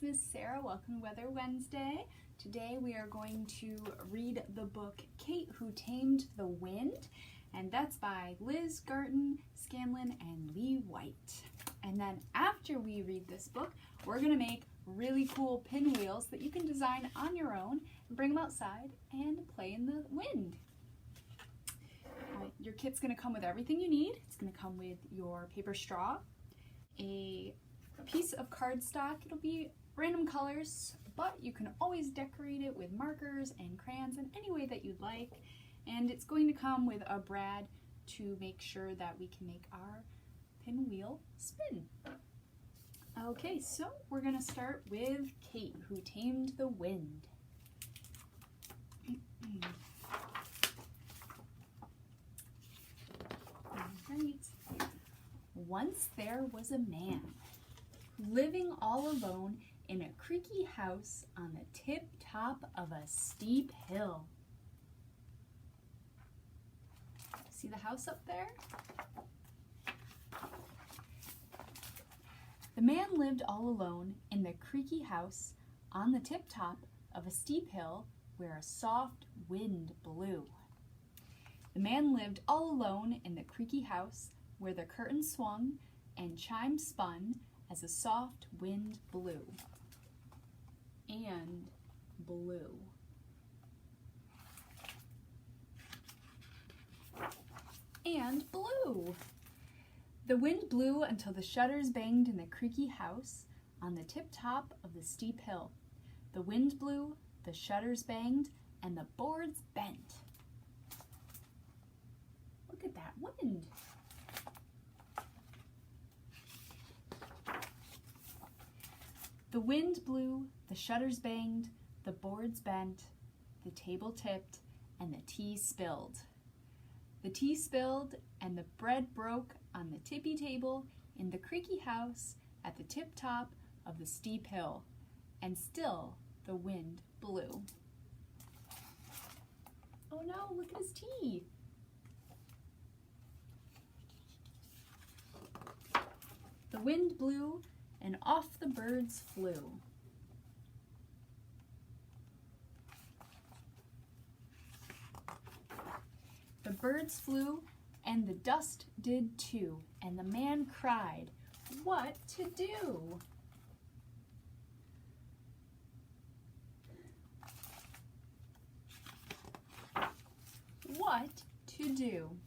Miss Sarah. Welcome to Weather Wednesday. Today we are going to read the book Kate Who Tamed the Wind, and that's by Liz, Garton, Scanlon, and Lee White. And then after we read this book, we're going to make really cool pinwheels that you can design on your own and bring them outside and play in the wind. Your kit's going to come with everything you need. It's going to come with your paper straw, a piece of cardstock. It'll be random colors, but you can always decorate it with markers and crayons in any way that you'd like. And it's going to come with a brad to make sure that we can make our pinwheel spin. Okay, so we're going to start with Kate Who Tamed the Wind. Right. Once there was a man living all alone in a creaky house on the tip-top of a steep hill. See the house up there? The man lived all alone in the creaky house on the tip-top of a steep hill where a soft wind blew. The man lived all alone in the creaky house where the curtain swung and chimes spun as a soft wind blew and blew. And blew. The wind blew until the shutters banged in the creaky house on the tip-top of the steep hill. The wind blew, the shutters banged, and the boards bent. Look at that wind. The wind blew, the shutters banged, the boards bent, the table tipped, and the tea spilled. The tea spilled, and the bread broke on the tippy table in the creaky house at the tip-top of the steep hill, and still the wind blew. Oh no, look at his tea. The wind blew, and off the birds flew. The birds flew, and the dust did too, and the man cried, "What to do?" What to do?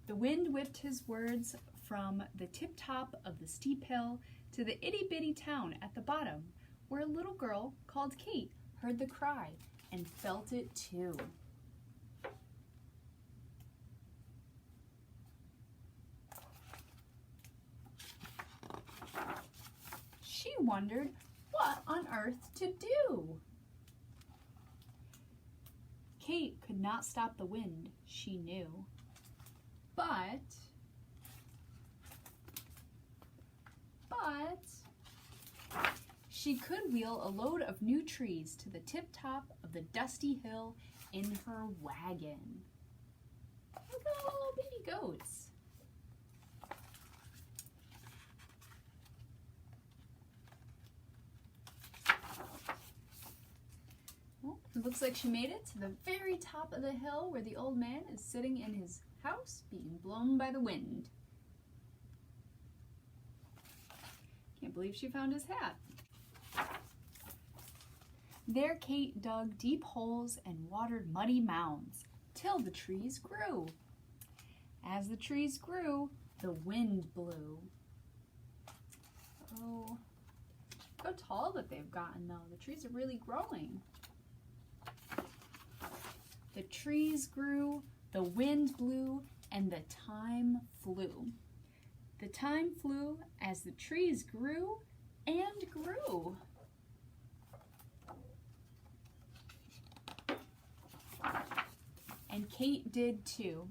The wind whipped his words from the tip-top of the steep hill to the itty-bitty town at the bottom, where a little girl called Kate heard the cry and felt it too. She wondered what on earth to do. Kate could not stop the wind, she knew, but she could wheel a load of new trees to the tip-top of the dusty hill in her wagon. Look at all the little baby goats. Well, it looks like she made it to the very top of the hill where the old man is sitting in his house being blown by the wind. Can't believe she found his hat. There Kate dug deep holes and watered muddy mounds till the trees grew. As the trees grew, the wind blew. Oh, look how tall that they've gotten though. The trees are really growing. The trees grew, the wind blew, and the time flew. The time flew as the trees grew and grew. And Kate did too.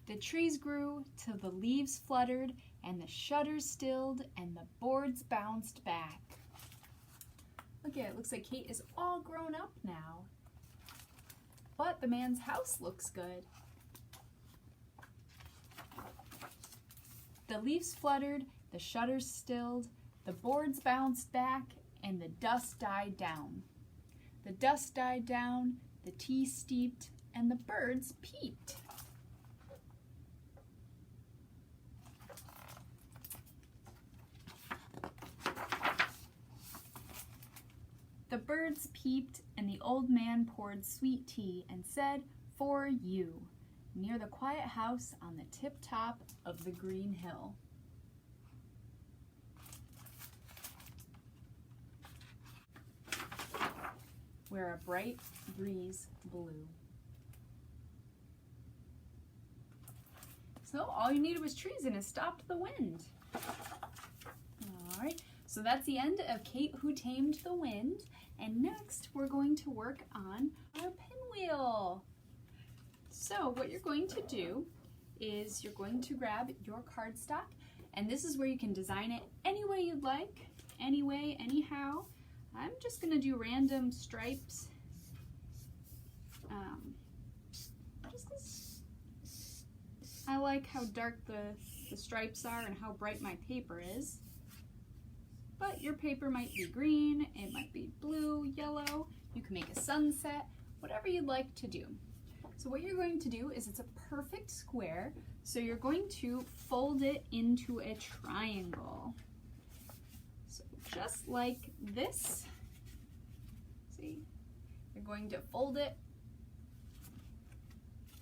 The trees grew till the leaves fluttered and the shutters stilled and the boards bounced back. Look at it, looks like Kate is all grown up now. But the man's house looks good. The leaves fluttered, the shutters stilled, the boards bounced back, and the dust died down. The dust died down, the tea steeped, and the birds peeped. The birds peeped, and the old man poured sweet tea and said, "For you," near the quiet house on the tip-top of the green hill. Where a bright breeze blew. So all you needed was trees and it stopped the wind. All right, so that's the end of Kate Who Tamed the Wind. And next we're going to work on our pinwheel. So what you're going to do is you're going to grab your cardstock, and this is where you can design it any way you'd like, any way, anyhow. I'm just gonna do random stripes. Just 'cause I like how dark the stripes are and how bright my paper is. But your paper might be green, it might be blue, yellow, you can make a sunset, whatever you'd like to do. So what you're going to do is it's a perfect square, so you're going to fold it into a triangle. So just like this, see, you're going to fold it,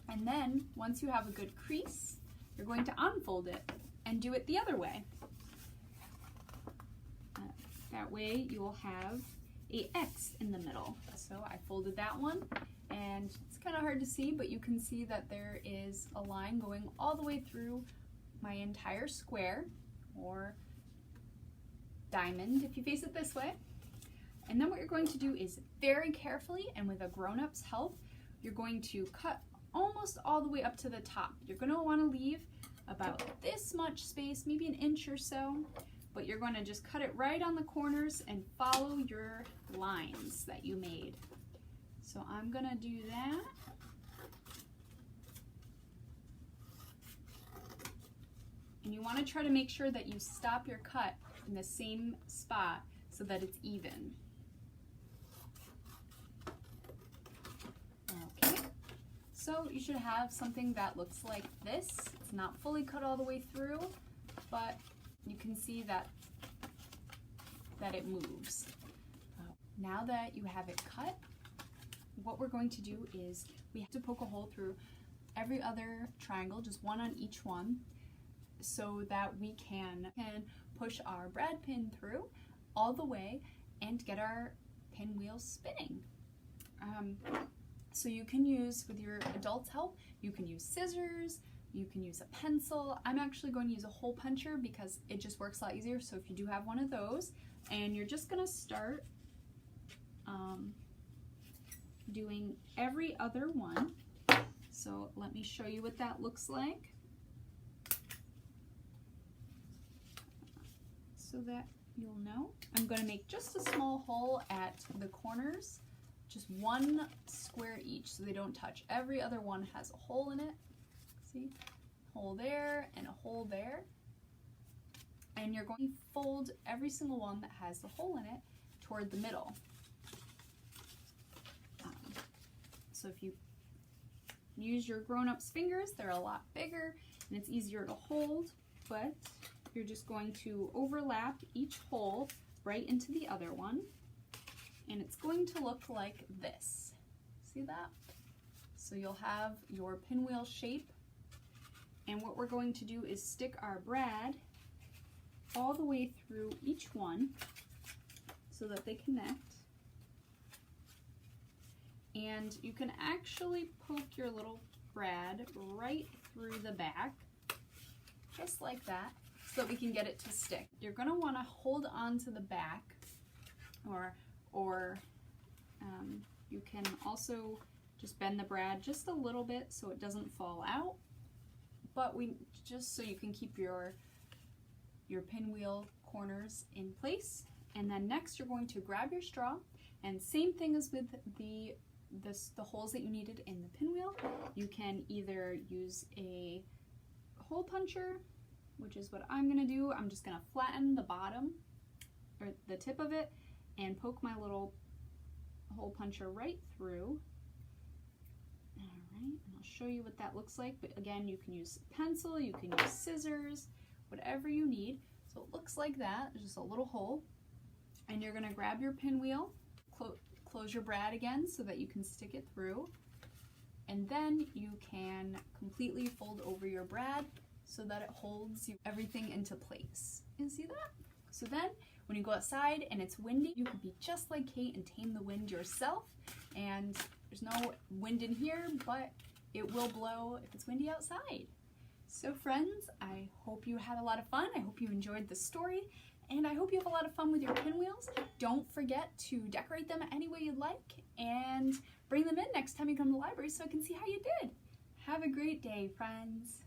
and then once you have a good crease, you're going to unfold it and do it the other way. That way you will have a X in the middle. So I folded that one, and it's kind of hard to see, but you can see that there is a line going all the way through my entire square, or diamond if you face it this way. And then what you're going to do is very carefully, and with a grown-up's help, you're going to cut almost all the way up to the top. You're going to want to leave about this much space, maybe an inch or so, but you're going to just cut it right on the corners and follow your lines that you made. So I'm going to do that. And you want to try to make sure that you stop your cut in the same spot so that it's even. Okay, so you should have something that looks like this. It's not fully cut all the way through, but you can see that it moves. Now that you have it cut, what we're going to do is we have to poke a hole through every other triangle, just one on each one, so that we can push our brad pin through all the way and get our pinwheel spinning. So you can use, with your adult's help, you can use scissors, you can use a pencil. I'm actually going to use a hole puncher because it just works a lot easier. So if you do have one of those, and you're just going to start doing every other one. So let me show you what that looks like, so that you'll know. I'm going to make just a small hole at the corners, just one square each so they don't touch. Every other one has a hole in it. See, hole there and a hole there. And you're going to fold every single one that has the hole in it toward the middle. So if you use your grown-up's fingers, they're a lot bigger and it's easier to hold, but you're just going to overlap each hole right into the other one, and it's going to look like this. See that? So you'll have your pinwheel shape, and what we're going to do is stick our brad all the way through each one so that they connect. And you can actually poke your little brad right through the back, just like that, so that we can get it to stick. You're going to want to hold on to the back, or you can also just bend the brad just a little bit so it doesn't fall out, but just so you can keep your pinwheel corners in place. And then next you're going to grab your straw, and same thing as with the holes that you needed in the pinwheel. You can either use a hole puncher, which is what I'm going to do. I'm just going to flatten the bottom, or the tip of it, and poke my little hole puncher right through. All right, and I'll show you what that looks like. But again, you can use pencil, you can use scissors, whatever you need. So it looks like that. There's just a little hole. And you're gonna grab your pinwheel, close your brad again so that you can stick it through. And then you can completely fold over your brad so that it holds everything into place. And see that? So then when you go outside and it's windy, you can be just like Kate and tame the wind yourself. And there's no wind in here, but it will blow if it's windy outside. So friends, I hope you had a lot of fun. I hope you enjoyed the story, and I hope you have a lot of fun with your pinwheels. Don't forget to decorate them any way you'd like, and bring them in next time you come to the library so I can see how you did. Have a great day, friends.